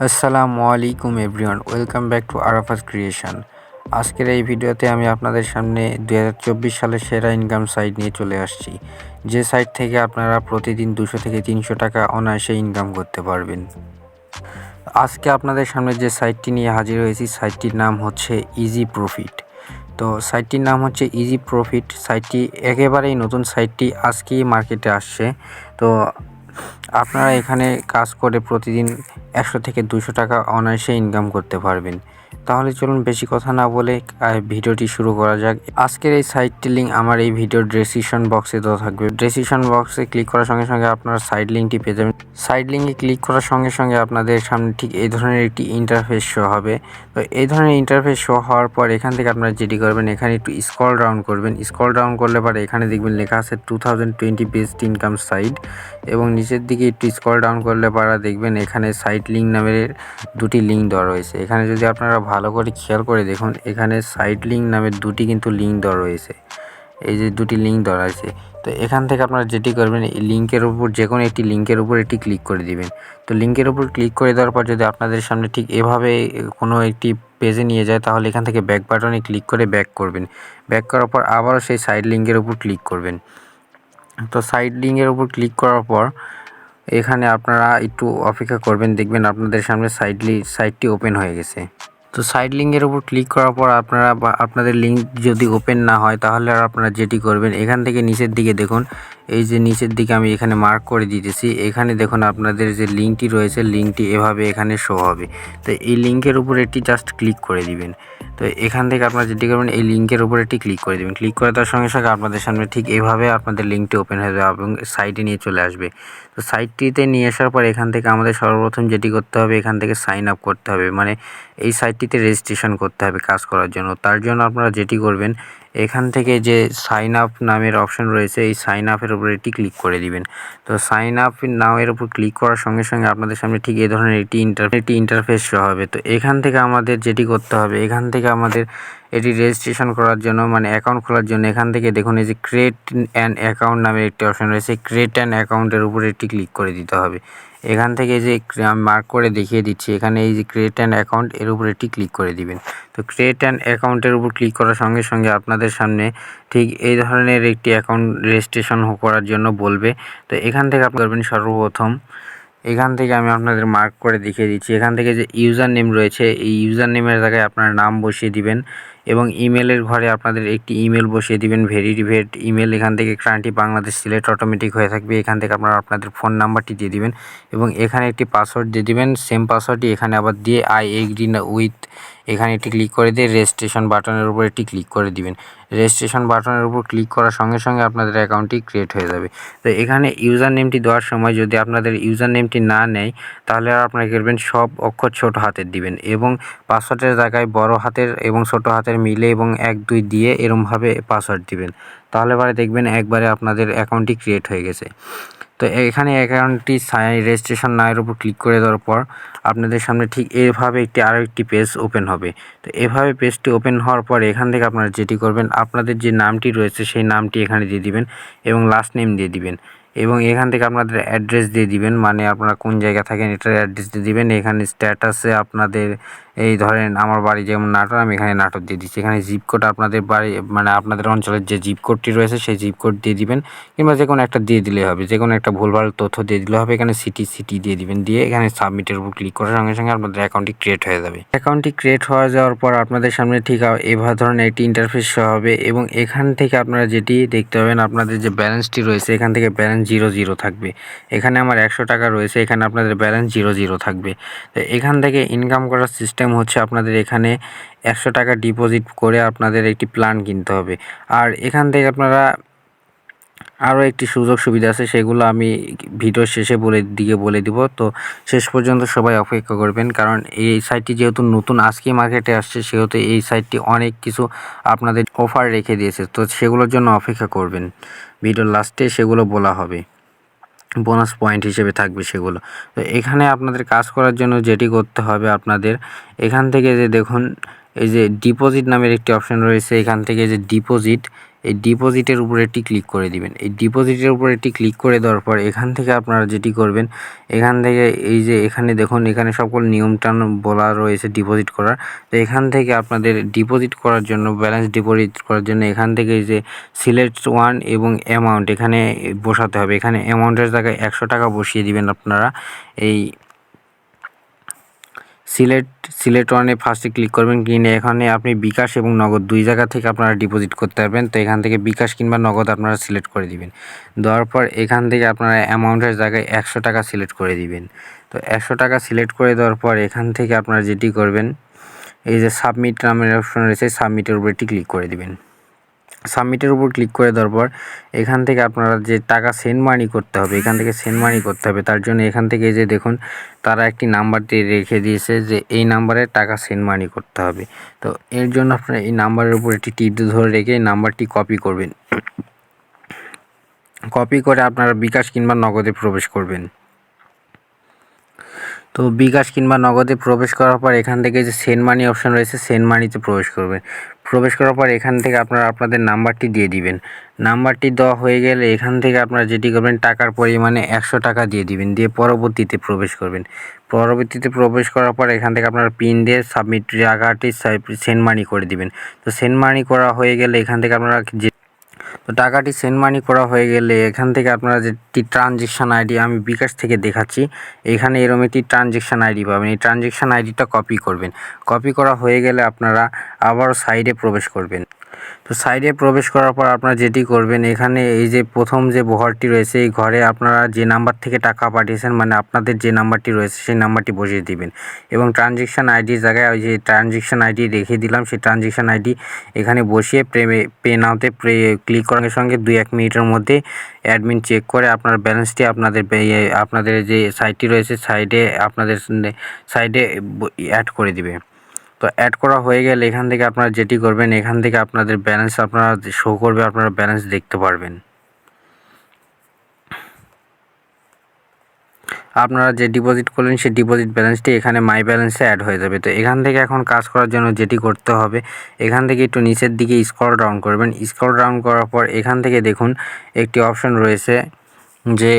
আসসালামু আলাইকুম everyone, welcome back to Arafat creation. আজকের এই ভিডিওতে আমি আপনাদের সামনে 2024 সালের সেরা ইনকাম সাইট নিয়ে চলে আসছি, যে সাইট থেকে আপনারা প্রতিদিন 200 থেকে 300 টাকা অনায়াসে ইনকাম করতে পারবেন। আজকে আপনাদের সামনে যে সাইটটি নিয়ে হাজির হয়েছি, সাইটটির নাম হচ্ছে ইজি প্রফিট। তো সাইটটির নাম হচ্ছে ইজি প্রফিট। সাইটটি একেবারেই নতুন, সাইটটি আজকেই মার্কেটে আসছে। তো আপনারা এখানে কাজ করে প্রতিদিন 100 থেকে 200 টাকা অনায়াসে ইনকাম করতে পারবেন। তাহলে চলুন বেশি কথা না বলে ভিডিওটি শুরু করা যাক। আজকের এই সাইটটির লিঙ্ক আমার এই ভিডিওর ডেসক্রিপশন বক্সে দেওয়া থাকবে। ডেসক্রিপশন বক্সে ক্লিক করার সঙ্গে সঙ্গে আপনারা সাইট লিঙ্কটি পেয়ে যাবেন। সাইট লিঙ্কে ক্লিক করার সঙ্গে সঙ্গে আপনাদের সামনে ঠিক এই ধরনের একটি ইন্টারফেস শো হবে। তো এই ধরনের ইন্টারফেস শো হওয়ার পর এখান থেকে আপনারা যেটি করবেন, এখানে একটু স্ক্রল ডাউন করবেন। স্ক্রল ডাউন করলে পরে এখানে দেখবেন লেখা আছে 2020 বেস্ট ইনকাম সাইট, এবং নিচের দিকে একটু স্ক্রল ডাউন করলে পরে দেখবেন এখানে সাইট লিঙ্ক নামের দুটি লিঙ্ক দেওয়া রয়েছে। এখানে যদি আপনারা ভালো করে খেয়াল করে দেখুন, এখানে সাইট লিঙ্ক নামের দুটি কিন্তু লিঙ্ক দেওয়া রয়েছে। এই যে দুটি লিঙ্ক দেওয়া আছে, তো এখান থেকে আপনারা যেটি করবেন, এই লিঙ্কের উপর যে কোনো একটি লিঙ্কের উপর এটি ক্লিক করে দিবেন। তো লিঙ্কের উপর ক্লিক করে দেওয়ার পর যদি আপনাদের সামনে ঠিক এভাবে কোনো একটি পেজে নিয়ে যায়, তাহলে এখান থেকে ব্যাক বাটনে ক্লিক করে ব্যাক করবেন। ব্যাক করার পর আবারও সেই সাইড লিঙ্কের উপর ক্লিক করবেন। তো সাইড লিঙ্কের উপর ক্লিক করার পর এখানে আপনারা একটু অপেক্ষা করবেন, দেখবেন আপনাদের সামনে সাইটটি ওপেন হয়ে গেছে। তো সাইড লিঙ্কের উপর ক্লিক করার পর আপনারা আপনাদের লিঙ্ক যদি ওপেন না হয়, তাহলে আর আপনারা যেটি করবেন, এখান থেকে নিচের দিকে দেখুন, এই যে নিচের দিকে আমি এখানে মার্ক করে দিতেছি, এখানে দেখুন আপনাদের যে লিঙ্কটি রয়েছে, লিঙ্কটি এভাবে এখানে শো হবে। তো এই লিঙ্কের উপর এটি জাস্ট ক্লিক করে দিবেন। তো এখান থেকে আপনারা যেটি করবেন, এই লিঙ্কের উপর এটি ক্লিক করে দেবেন। ক্লিক করে দেওয়ার সঙ্গে সঙ্গে আপনাদের সামনে ঠিক এভাবে আপনাদের লিঙ্কটি ওপেন হয়ে যাবে এবং সাইটে নিয়ে চলে আসবে। তো সাইটটিতে নিয়ে আসার পর এখান থেকে আমাদের সর্বপ্রথম যেটি করতে হবে, এখান থেকে সাইন আপ করতে হবে, মানে এই সাইটটিতে রেজিস্ট্রেশন করতে হবে কাজ করার জন্য। তার জন্য আপনারা যেটি করবেন, এখান থেকে যে সাইন আপ নামের অপশন রয়েছে, এই সাইন আপের উপর এটি ক্লিক করে দিবেন। তো সাইন আপ নাও এর উপর ক্লিক করার সঙ্গে সঙ্গে আপনাদের সামনে ঠিক এই ধরনের একটি ইন্টারফেস শো হবে। তো এখান থেকে আমাদের যেটি করতে হবে, এখান থেকে আমাদের এটি রেজিস্ট্রেশন করার জন্য, মানে অ্যাকাউন্ট খোলার জন্য, এখান থেকে দেখুন এই যে ক্রিয়েট অ্যান অ্যাকাউন্ট নামের একটি অপশন রয়েছে, ক্রিয়েট অ্যান অ্যাকাউন্টের উপরে এটি ক্লিক করে দিতে হবে। এখান থেকে যে আমি মার্ক করে দেখিয়ে দিচ্ছি, এখানে এই যে ক্রিয়েট অ্যান অ্যাকাউন্ট এর উপর এটি ক্লিক করে দিবেন। তো ক্রিয়েট অ্যান অ্যাকাউন্টের উপর ক্লিক করার সঙ্গে সঙ্গে আপনাদের সামনে ঠিক এই ধরনের একটি অ্যাকাউন্ট রেজিস্ট্রেশন করার জন্য বলবে। তো এখান থেকে আপনি করবেন সর্বপ্রথম, এখান থেকে আমি আপনাদের মার্ক করে দেখিয়ে দিচ্ছি, এখান থেকে যে ইউজার নেম রয়েছে, এই ইউজার নেমের জায়গায় আপনার নাম বসিয়ে দিবেন এবং ইমেলের ঘরে আপনাদের একটি ইমেল বসিয়ে দিবেন, ভেরিফাইড ইমেল। এখান থেকে কান্ট্রি বাংলাদেশ সিলেক্ট অটোমেটিক হয়ে থাকবে। এখান থেকে আপনারা আপনাদের ফোন নাম্বারটি দিয়ে দিবেন এবং এখানে একটি পাসওয়ার্ড দিয়ে দিবেন। সেম পাসওয়ার্ডটি এখানে আবার দিয়ে আই এগ্রি উইথ এখানে একটি ক্লিক করে দিয়ে রেজিস্ট্রেশন বাটনের উপর একটি ক্লিক করে দিবেন। রেজিস্ট্রেশন বাটনের উপর ক্লিক করার সঙ্গে সঙ্গে আপনাদের অ্যাকাউন্টটি ক্রিয়েট হয়ে যাবে। তো এখানে ইউজার নেমটি দেওয়ার সময় যদি আপনাদের ইউজার নেমটি না নেয়, তাহলে আপনারা করবেন সব অক্ষর ছোট হাতের দিবেন এবং পাসওয়ার্ডের জায়গায় বড় হাতের এবং ছোট হাতের মিলে এবং 1 2 দিয়ে এরমভাবে পাসওয়ার্ড দিবেন। তাহলে পরে দেখবেন একবারে আপনাদের অ্যাকাউন্টটি ক্রিয়েট হয়ে গেছে। তো এখানে অ্যাকাউন্টটি রেজিস্ট্রেশন নাও এর উপর ক্লিক করে দেওয়ার পর আপনাদের সামনে ঠিক এভাবে আরও একটি পেজ ওপেন হবে। তো এভাবে পেজটি ওপেন হওয়ার পর এখান থেকে আপনারা যেটি করবেন, আপনাদের যে নামটি রয়েছে সেই নামটি এখানে দিয়ে দিবেন এবং লাস্ট নেম দিয়ে দিবেন এবং এখান থেকে আপনাদের অ্যাড্রেস দিয়ে দিবেন, মানে আপনারা কোন জায়গায় থাকেন এটার অ্যাড্রেস দিয়ে দিবেন। এখানে স্ট্যাটাসে আপনাদের এই ধরেন আমার বাড়ি যেমন নাটোর, আমি এখানে নাটোর দিয়ে দিচ্ছি। এখানে জিপ কোড আপনাদের বাড়ি, মানে আপনাদের অঞ্চলের যে জিপ কোডটি রয়েছে সেই জিপ কোড দিয়ে দিবেন, কিংবা যে কোনো একটা দিয়ে দিলে হবে, যে কোনো একটা ভুলভাল তথ্য দিয়ে দিলে হবে। এখানে সিটি দিয়ে দিবেন, দিয়ে এখানে সাবমিটের উপর ক্লিক করার সঙ্গে সঙ্গে আপনাদের অ্যাকাউন্টটি ক্রিয়েট হয়ে যাবে। অ্যাকাউন্টটি ক্রিয়েট হয়ে যাওয়ার পর আপনাদের সামনে ঠিক এভাবে ধরনের একটি ইন্টারফেস শো হবে এবং এখান থেকে আপনারা যেটি দেখতে পাবেন, আপনাদের যে ব্যালেন্সটি রয়েছে এখান থেকে ব্যালেন্স 0 থাকবে। এখানে আমার 100 টাকা রয়েছে, এখানে আপনাদের ব্যালেন্স 0 থাকবে। তো এখান থেকে ইনকাম করার সিস্টেম হচ্ছে, আপনাদের এখানে 100 টাকা ডিপোজিট করে আপনাদের একটি প্ল্যান কিনতে হবে। আর এখান থেকে আপনারা আরও একটি সুযোগ সুবিধা আছে, সেগুলো আমি ভিডিও শেষে বলে দিব। তো শেষ পর্যন্ত সবাই অপেক্ষা করবেন, কারণ এই সাইটটি যেহেতু নতুন আজকেই মার্কেটে আসছে, সেহেতু এই সাইটটি অনেক কিছু আপনাদের অফার রেখে দিয়েছে। তো সেগুলোর জন্য অপেক্ষা করবেন, ভিডিওর লাস্টে সেগুলো বলা হবে, বোনাস পয়েন্ট হিসেবে থাকবে সেগুলো। তো এখানে আপনাদের কাজ করার জন্য যেটি করতে হবে, আপনাদের এখান থেকে যে দেখুন এই যে ডিপোজিট নামের একটি অপশন রয়েছে, এখান থেকে যে ডিপোজিট এই ডিপোজিটের উপরে একটি ক্লিক করে দিবেন। এই ডিপোজিটের উপরে একটি ক্লিক করে দেওয়ার পর এখান থেকে আপনারা যেটি করবেন, এখান থেকে এই যে এখানে দেখুন এখানে সকল নিয়মটান বলা রয়েছে ডিপোজিট করার। তো এখান থেকে আপনাদের ডিপোজিট করার জন্য, ব্যালেন্স ডিপোজিট করার জন্য এখান থেকে এই যে সিলেক্ট ওয়ান এবং অ্যামাউন্ট এখানে বসাতে হবে। এখানে অ্যামাউন্টের জায়গায় 100 টাকা বসিয়ে দিবেন আপনারা। এই সিলেক্ট ওয়ানে ফার্স্টে ক্লিক করবেন, কিনে এখানে আপনি বিকাশ এবং নগদ দুই জায়গা থেকে আপনারা ডিপোজিট করতে পারবেন। তো এখান থেকে বিকাশ কিংবা নগদ আপনারা সিলেক্ট করে দিবেন। দেওয়ার পর এখান থেকে আপনারা অ্যামাউন্টের জায়গায় 100 টাকা সিলেক্ট করে দিবেন। তো 100 টাকা সিলেক্ট করে দেওয়ার পর এখান থেকে আপনারা যেটি করবেন, এই যে সাবমিট নামের অপশন রয়েছে, সাবমিটের উপর একটি ক্লিক করে দিবেন। সাবমিটের উপর ক্লিক করে দেওয়ার পর এখান থেকে আপনারা যে টাকা সেন্ড মানি করতে হবে, এখান থেকে সেন্ড মানি করতে হবে। তার জন্য এখান থেকে যে দেখুন তারা একটি নাম্বার দিয়ে রেখে দিয়েছে যে এই নাম্বারে টাকা সেন্ড মানি করতে হবে। তো এর জন্য আপনারা এই নাম্বারের উপর একটি টিপ ধরে রেখে এই নাম্বারটি কপি করবেন। কপি করে আপনারা বিকাশ কিংবা নগদে প্রবেশ করবেন। তো বিকাশ কিংবা নগদে প্রবেশ করার পর এখান থেকে যে সেন্ড মানি অপশন রয়েছে, সেন্ড মানিতে প্রবেশ করবেন। প্রবেশ করার পর এখান থেকে আপনারা আপনাদের নাম্বারটি দিয়ে দিবেন। নাম্বারটি দেওয়া হয়ে গেলে এখান থেকে আপনারা যেটি করবেন, টাকার পরিমাণে 100 টাকা দিয়ে দিবেন, দিয়ে পরবর্তীতে প্রবেশ করবেন। পরবর্তীতে প্রবেশ করার পর এখান থেকে আপনারা পিন দিয়ে সাবমিট টাকাটি সেন্ড মানি করে দিবেন। তো সেন্ড মানি করা হয়ে গেলে এখান থেকে আপনারা যে তো টাকাটি সেন্ড মানি করা হয়ে গেলে এখান থেকে আপনারা যেটি ট্রানজ্যাকশান আইডি আমি বিকাশ থেকে দেখাচ্ছি, এখানে এরকম একটি ট্রানজ্যাকশান আইডি পাবেন। এই ট্রানজ্যাকশান আইডিটা কপি করবেন। কপি করা হয়ে গেলে আপনারা আবারও সাইডে প্রবেশ করবেন। তো সাইডে প্রবেশ করার পর আপনারা যেটি করবেন, এখানে এই যে প্রথম যে ঘরটি রয়েছে, এই ঘরে আপনারা যে নাম্বার থেকে টাকা পাঠিয়েছেন, মানে আপনাদের যে নাম্বারটি রয়েছে সেই নাম্বারটি বসিয়ে দিবেন এবং ট্রানজ্যাকশান আইডির জায়গায় ওই যে ট্রানজ্যাকশান আইডি রেখে দিলাম, সেই ট্রানজ্যাকশান আইডি এখানে বসিয়ে পে নাওতে ক্লিক করার সঙ্গে 2-1 মিনিটের মধ্যে অ্যাডমিন চেক করে আপনার ব্যালেন্সটি আপনাদের যে সাইটটি রয়েছে আপনাদের সাইডে অ্যাড করে দিবে। তো অ্যাড করা হয়ে গেলে এখান থেকে আপনারা যেটি করবেন, এখান থেকে আপনাদের ব্যালেন্স আপনারা শো করবে, আপনারা ব্যালেন্স দেখতে পারবেন। আপনারা যে ডিপোজিট করলেন সেই ডিপোজিট ব্যালেন্সটি এখানে মাই ব্যালেন্সে অ্যাড হয়ে যাবে। তো এখান থেকে এখন কাজ করার জন্য যেটি করতে হবে, এখান থেকে একটু নিচের দিকে স্ক্রল ডাউন করবেন। স্ক্রল ডাউন করার পর এখান থেকে দেখুন একটি অপশন রয়েছে যে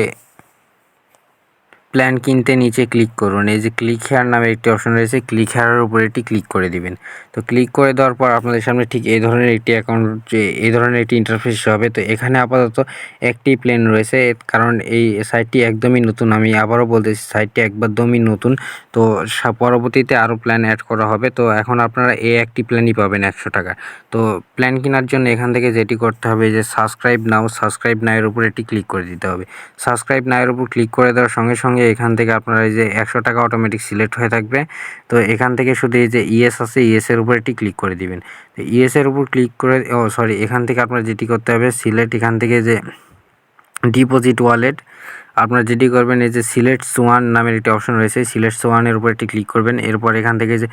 প্ল্যান কিনতে, নিচে ক্লিক করুন। এই যে ক্লিক হেয়ার নামে একটি অপশন রয়েছে, ক্লিক হেয়ারের উপরে এটি ক্লিক করে দিবেন। তো ক্লিক করে দেওয়ার পর আপনাদের সামনে ঠিক এই ধরনের একটি এই ধরনের একটি ইন্টারফেস হবে। তো এখানে আপাতত একটি প্ল্যান রয়েছে, কারণ এই সাইটটি একদমই নতুন। আমি আবারও বলতেছি, সাইটটি একদমই নতুন। তো পরবর্তীতে আরও প্ল্যান অ্যাড করা হবে। তো এখন আপনারা এই একটি প্ল্যানই পাবেন 100 টাকা। তো প্ল্যান কেনার জন্য এখান থেকে যেটি করতে হবে, যে সাবস্ক্রাইব নাওয়ের উপরে এটি ক্লিক করে দিতে হবে। সাবস্ক্রাইব নাওয়ের উপর ক্লিক করে দেওয়ার সঙ্গে সঙ্গে এখান থেকে আপনারা এই যে 100 টাকা অটোমেটিক সিলেক্ট হয়ে থাকবে। তো এখান থেকে শুধু এই যে ইয়েস আছে, ইয়েসের উপর এটি ক্লিক করে দিবেন। তো ইয়েসের উপর ক্লিক করে এখান থেকে আপনারা যেটি করতে হবে, সিলেক্ট, এখান থেকে যে ডিপোজিট ওয়ালেট আপনারা যেটি করবেন, এই যে সিলেক্ট ওয়ান নামের একটি অপশন রয়েছে, সিলেক্ট ওয়ানের উপর একটি ক্লিক করবেন। এরপর এখান থেকে যে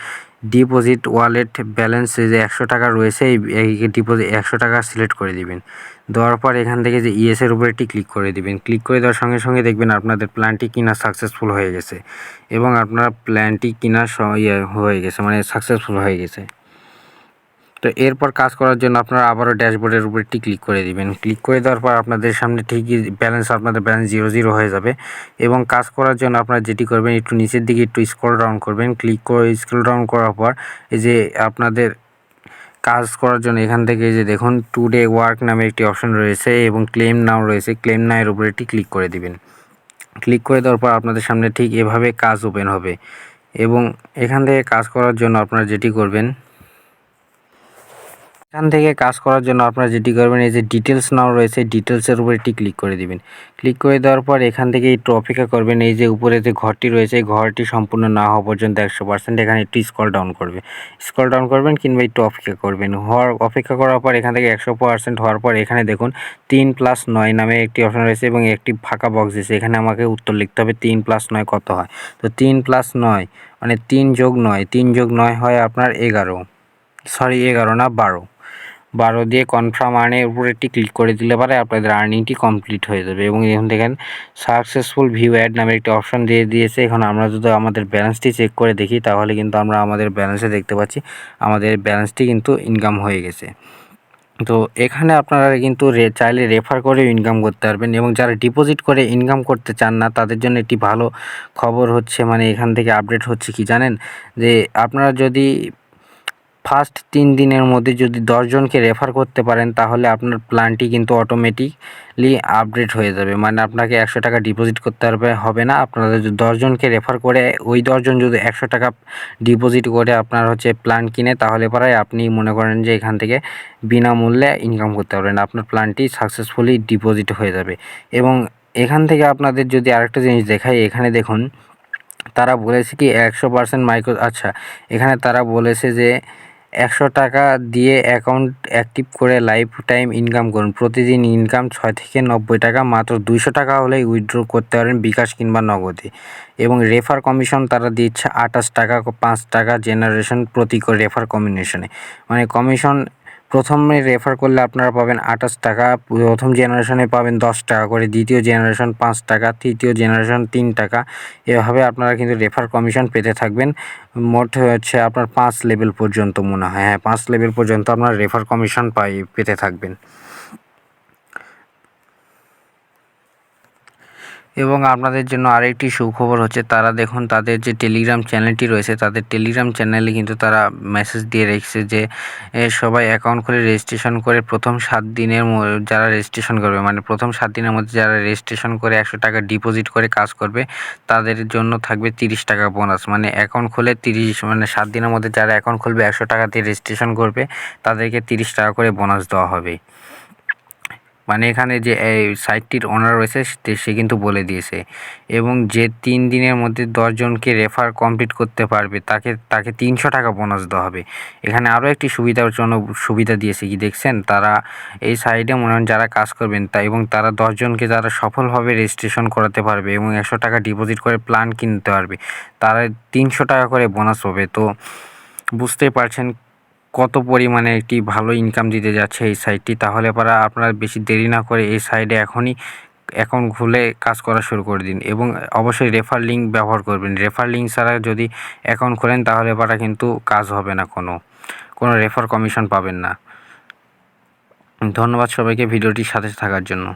ডিপোজিট ওয়ালেট ব্যালেন্স যে 100 টাকা রয়েছে, এই ডিপোজিট 100 টাকা সিলেক্ট করে দিবেন। দেওয়ার পর এখান থেকে যে ইয়েসের উপর একটি ক্লিক করে দিবেন। ক্লিক করে দেওয়ার সঙ্গে সঙ্গে দেখবেন আপনাদের প্ল্যানটি কিনা সাকসেসফুল হয়ে গেছে এবং আপনার প্ল্যানটি কিনা হয়ে গেছে, মানে সাকসেসফুল হয়ে গেছে। তো এরপর কাজ করার জন্য আপনারা আবারও ড্যাশবোর্ডের উপর একটি ক্লিক করে দিবেন। ক্লিক করে দেওয়ার পর আপনাদের সামনে ঠিকই আপনাদের ব্যালেন্স 0 হয়ে যাবে এবং কাজ করার জন্য আপনারা যেটি করবেন, একটু নিচের দিকে একটু স্ক্রল ডাউন করবেন। স্ক্রল ডাউন করার পর এই যে আপনাদের কাজ করার জন্য এখান থেকে যে দেখুন টুডে ওয়ার্ক নামে একটি অপশন রয়েছে এবং ক্লেম নাও রয়েছে, ক্লেম নাওয়ের উপর একটি ক্লিক করে দিবেন। ক্লিক করে দেওয়ার পর আপনাদের সামনে ঠিক এভাবে কাজ ওপেন হবে এবং এখান থেকে কাজ করার জন্য আপনারা যেটি করবেন, আপনারা যেটি করবেন, এই যে ডিটেলস নাও রয়েছে, ডিটেলসের উপর একটি ক্লিক করে দিবেন। ক্লিক করে দেওয়ার পর এখান থেকে একটু অপেক্ষা করবেন। এই যে উপরে যে ঘরটি রয়েছে, এই ঘরটি সম্পূর্ণ না হওয়া পর্যন্ত 100% এখানে একটু স্ক্রল ডাউন করবেন কিংবা একটু অপেক্ষা করবেন। অপেক্ষা করার পর এখান থেকে 100% হওয়ার পর এখানে দেখুন 3+9 নামে একটি অপশন রয়েছে এবং একটি ফাঁকা বক্স দিয়েছে। এখানে আমাকে উত্তর লিখতে হবে 3+9 কত হয়। তো 3+9 মানে 3+9 হয় আপনার 11 না 12 দিয়ে কনফার্ম আর্নের উপর একটি ক্লিক করে দিলে পারে আপনাদের আর্নিংটি কমপ্লিট হয়ে যাবে। এবং এখন দেখেন সাকসেসফুল ভিউ অ্যাড নামের একটি অপশন দিয়ে দিয়েছে। এখন আমরা যদি আমাদের ব্যালেন্সটি চেক করে দেখি, তাহলে কিন্তু আমরা আমাদের ব্যালেন্সে দেখতে পাচ্ছি আমাদের ব্যালেন্সটি কিন্তু ইনকাম হয়ে গেছে। তো এখানে আপনারা কিন্তু চাইলে রেফার করেও ইনকাম করতে পারবেন, এবং যারা ডিপোজিট করে ইনকাম করতে চান না তাদের জন্য একটি ভালো খবর হচ্ছে, মানে এখান থেকে আপডেট হচ্ছে কি জানেন, যে আপনারা যদি ফার্স্ট 3 দিনের মধ্যে যদি 10 জনকে রেফার করতে পারেন তাহলে আপনার প্ল্যানটি কিন্তু অটোমেটিকলি আপডেট হয়ে যাবে। মানে আপনাকে 100 টাকা ডিপোজিট করতে হবে না। আপনারা যদি 10 জনকে রেফার করে ওই 10 জন যদি 100 টাকা ডিপোজিট করে আপনার প্ল্যান কিনে, তাহলে পরে আপনি মনে করেন যে এখান থেকে বিনামূল্যে ইনকাম করতে পারবেন। আপনার প্ল্যানটি সাকসেসফুলি ডিপোজিট হয়ে যাবে। এবং এখান থেকে আপনাদের যদি আরেকটা জিনিস দেখাই, এখানে দেখুন তারা বলেছে কি 100% এখানে তারা বলেছে যে 100 টাকা দিয়ে অ্যাকাউন্ট অ্যাক্টিভ করে লাইফ টাইম ইনকাম করুন। প্রতিদিন ইনকাম 6 থেকে 90 টাকা, মাত্র 200 টাকা হলেই উইথড্র করতে পারেন বিকাশ কিংবা নগদে। এবং রেফার কমিশন তারা দিচ্ছে 28 টাকা, 5 টাকা জেনারেশন প্রতি রেফার কম্বিনেশনে। মানে কমিশন প্রথমে রেফার করলে আপনারা পাবেন 28 টাকা, প্রথম জেনারেশনে পাবেন 10 টাকা করে, দ্বিতীয় জেনারেশন 5 টাকা, তৃতীয় জেনারেশন 3 টাকা। এভাবে আপনারা কিন্তু রেফার কমিশন পেতে থাকবেন। মোট আপনার 5 লেভেল পর্যন্ত মনে হয়, হ্যাঁ 5 লেভেল পর্যন্ত আপনার রেফার কমিশন পেতে থাকবেন। এবং আপনাদের জন্য আরেকটি সুখবর হচ্ছে, তারা দেখুন তাদের যে টেলিগ্রাম চ্যানেলটি রয়েছে, তাদের টেলিগ্রাম চ্যানেলে কিন্তু তারা মেসেজ দিয়ে রেখেছে যে সবাই অ্যাকাউন্ট খুলে রেজিস্ট্রেশন করে প্রথম 7 দিনের যারা রেজিস্ট্রেশন করবে, মানে প্রথম 7 দিনের মধ্যে যারা রেজিস্ট্রেশন করে 100 টাকা ডিপোজিট করে কাজ করবে তাদের জন্য থাকবে 30 টাকা বোনাস। মানে অ্যাকাউন্ট খুলে 7 দিনের মধ্যে যারা অ্যাকাউন্ট খুলবে 100 টাকা দিয়ে রেজিস্ট্রেশন করবে তাদেরকে 30 টাকা করে বোনাস দেওয়া হবে। মানে এখানে যে এই সাইটটির ওনার রয়েছে সে কিন্তু বলে দিয়েছে। এবং যে 3 দিনের মধ্যে 10 জনকে রেফার কমপ্লিট করতে পারবে তাকে 300 টাকা বোনাস দেওয়া হবে। এখানে আরও একটি সুবিধা দিয়েছে কি দেখছেন, তারা এই সাইটে মনে হয় যারা কাজ করবেন এবং তারা 10 জনকে যারা সফলভাবে রেজিস্ট্রেশন করাতে পারবে এবং 100 টাকা ডিপোজিট করে প্ল্যান কিনতে পারবে তারা 300 টাকা করে বোনাস পাবে। তো বুঝতেই পারছেন কত পরিমাণে একটি ভালো ইনকাম দিতে যাচ্ছে এই সাইটটি। তাহলে পরে আপনারা বেশি দেরি না করে এই সাইটে এখনই অ্যাকাউন্ট খুলে কাজ করা শুরু করে দিন, এবং অবশ্যই রেফার লিঙ্ক ব্যবহার করবেন। রেফার লিঙ্ক ছাড়া যদি অ্যাকাউন্ট খোলেন তাহলে পরে কিন্তু কাজ হবে না, কোনো রেফার কমিশন পাবেন না। ধন্যবাদ সবাইকে ভিডিওটির সাথে থাকার জন্য।